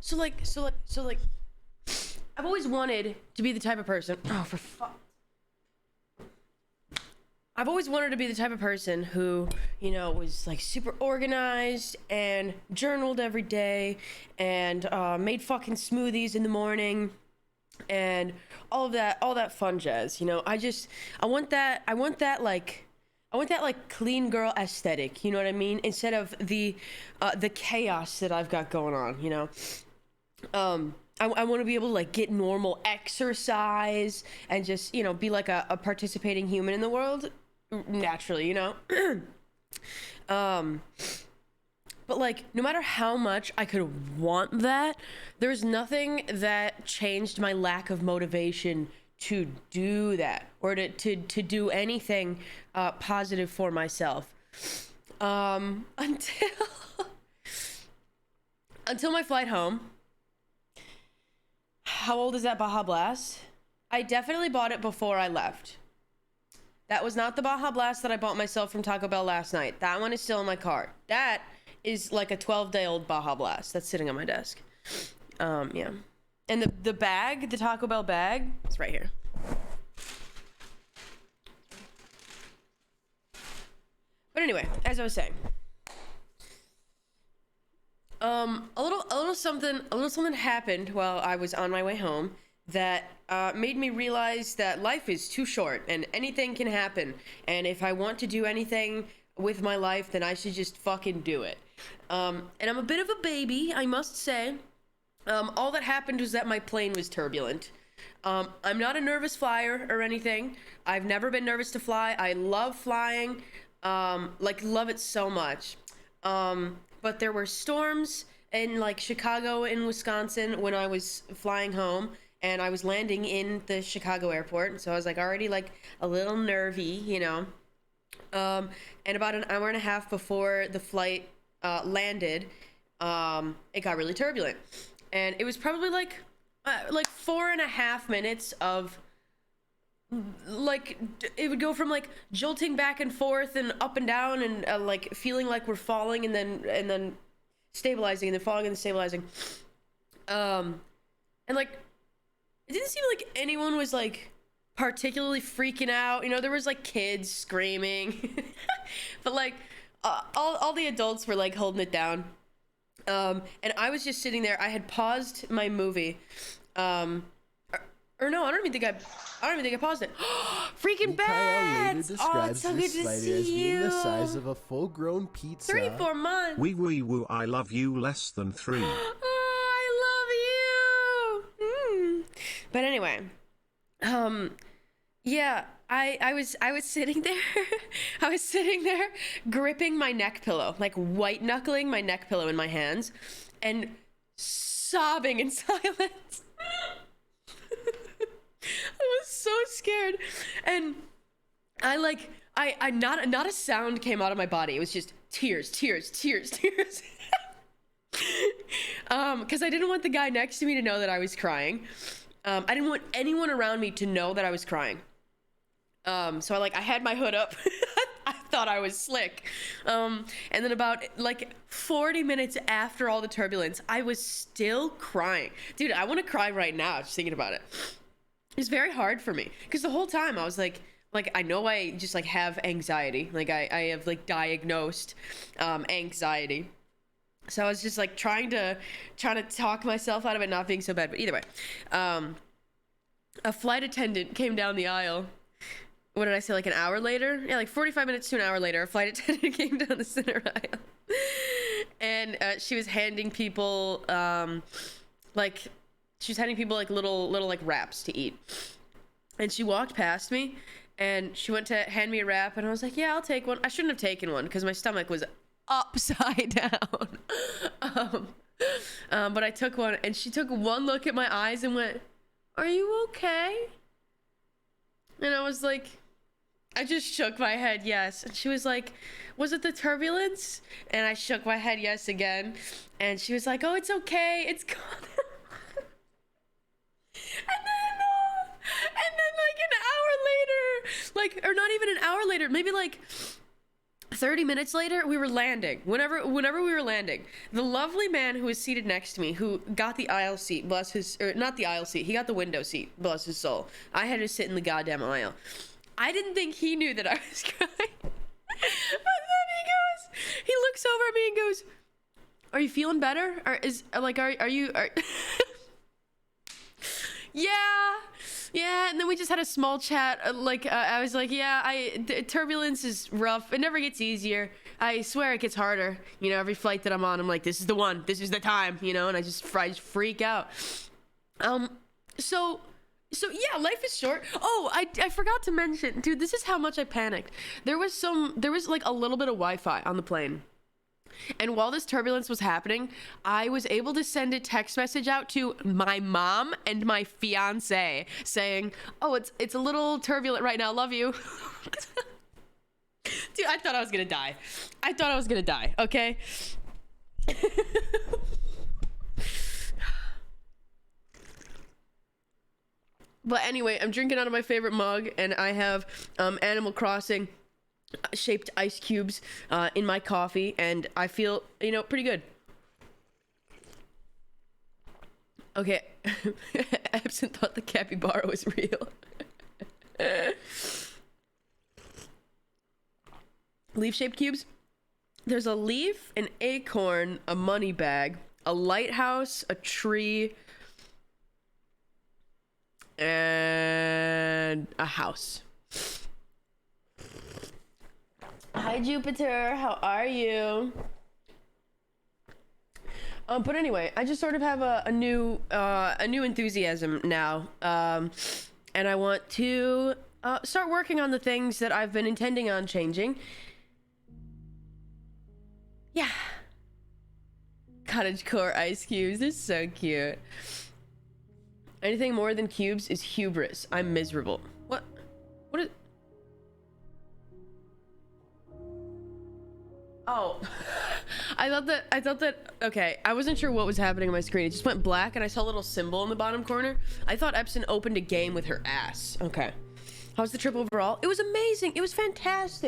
So like, I've always wanted to be the type of person. Oh, for fuck. I've always wanted to be the type of person who, you know, was like super organized and journaled every day and made fucking smoothies in the morning and all that fun jazz. You know, I want that clean girl aesthetic. You know what I mean? Instead of the chaos that I've got going on. You know. I want to be able to like get normal exercise and just, you know, be like a participating human in the world naturally, you know. But like, no matter how much I could want that, there's nothing that changed my lack of motivation to do that or to do anything positive for myself until until my flight home. How old is that Baja Blast? I definitely bought it before I left. That was not the Baja Blast that I bought myself from Taco Bell last night. That one is still in my cart. That is like a 12-day-old Baja Blast that's sitting on my desk. Yeah. And the bag, the Taco Bell bag, it's right here. But anyway, as I was saying, a little something happened while I was on my way home that made me realize that life is too short and anything can happen. And if I want to do anything with my life, then I should just fucking do it. And I'm a bit of a baby, I must say. All that happened was that my plane was turbulent. I'm not a nervous flyer or anything. I've never been nervous to fly. I love flying, love it so much. But there were storms in like Chicago and Wisconsin when I was flying home, and I was landing in the Chicago airport. So I was like already like a little nervy, you know. And about an hour and a half before the flight landed, it got really turbulent, and it was probably like 4.5 minutes of like it would go from like jolting back and forth and up and down and like feeling like we're falling and then stabilizing and then falling and then stabilizing, and like it didn't seem like anyone was like particularly freaking out, you know. There was like kids screaming but like all the adults were like holding it down, and I was just sitting there. I had paused my movie, or no, I don't even think I paused it. Freaking bad! Oh, it's so good to see you. The size of a full-grown pizza. 34 months. Wee wee woo, I love you less than 3. Oh, I love you. But anyway, yeah, I was sitting there. I was sitting there gripping my neck pillow, like white knuckling my neck pillow in my hands, and sobbing in silence. I was so scared, and I not a sound came out of my body. It was just tears. Because I didn't want the guy next to me to know that I was crying. I didn't want anyone around me to know that I was crying. So I had my hood up. I thought I was slick. And then about like 40 minutes after all the turbulence, I was still crying. Dude, I want to cry right now just thinking about it. It's very hard for me because the whole time I was like I know I just like have anxiety. Like I have like diagnosed anxiety. So I was just like trying to talk myself out of it not being so bad. But either way, a flight attendant came down the aisle. What did I say? Like an hour later? Yeah, like 45 minutes to an hour later, a flight attendant came down the center aisle, and she was handing people like little like wraps to eat. And she walked past me and she went to hand me a wrap, and I was like, yeah, I'll take one. I shouldn't have taken one because my stomach was upside down. But I took one, and she took one look at my eyes and went, are you okay? And I was like, I just shook my head yes. And she was like, was it the turbulence? And I shook my head yes again. And she was like, oh, it's okay, it's gone. And then like an hour later, like, or not even an hour later, maybe like 30 minutes later, we were landing. Whenever we were landing, the lovely man who was seated next to me, who got the aisle seat, bless his, or not the aisle seat, he got the window seat, bless his soul. I had to sit in the goddamn aisle. I didn't think he knew that I was crying. But then he looks over at me and goes, "Are you feeling better? Or is, like, are you, yeah, and then we just had a small chat. I was like, yeah, turbulence is rough. It never gets easier. I swear it gets harder. You know, every flight that I'm on, I'm like, this is the one. This is the time. You know, and I just freak out. So yeah, life is short. Oh, I forgot to mention, dude. This is how much I panicked. There was like a little bit of Wi-Fi on the plane. And while this turbulence was happening, I was able to send a text message out to my mom and my fiance saying, "Oh, it's a little turbulent right now. Love you." Dude, I thought I was gonna die. Okay. But anyway, I'm drinking out of my favorite mug, and I have Animal Crossing shaped ice cubes in my coffee, and I feel, you know, pretty good. Okay. Epson thought the capybara was real. Leaf-shaped cubes. There's a leaf, an acorn, a money bag, a lighthouse, a tree, and a house. Hi Jupiter, how are you? But anyway, I just sort of have a new enthusiasm now, and I want to start working on the things that I've been intending on changing. Yeah. Cottagecore ice cubes, they're so cute. Anything more than cubes is hubris. I'm miserable. What is... Oh, I thought that, okay, I wasn't sure what was happening on my screen. It just went black and I saw a little symbol in the bottom corner. I thought Epson opened a game with her ass. Okay. How's the trip overall? It was amazing. It was fantastic.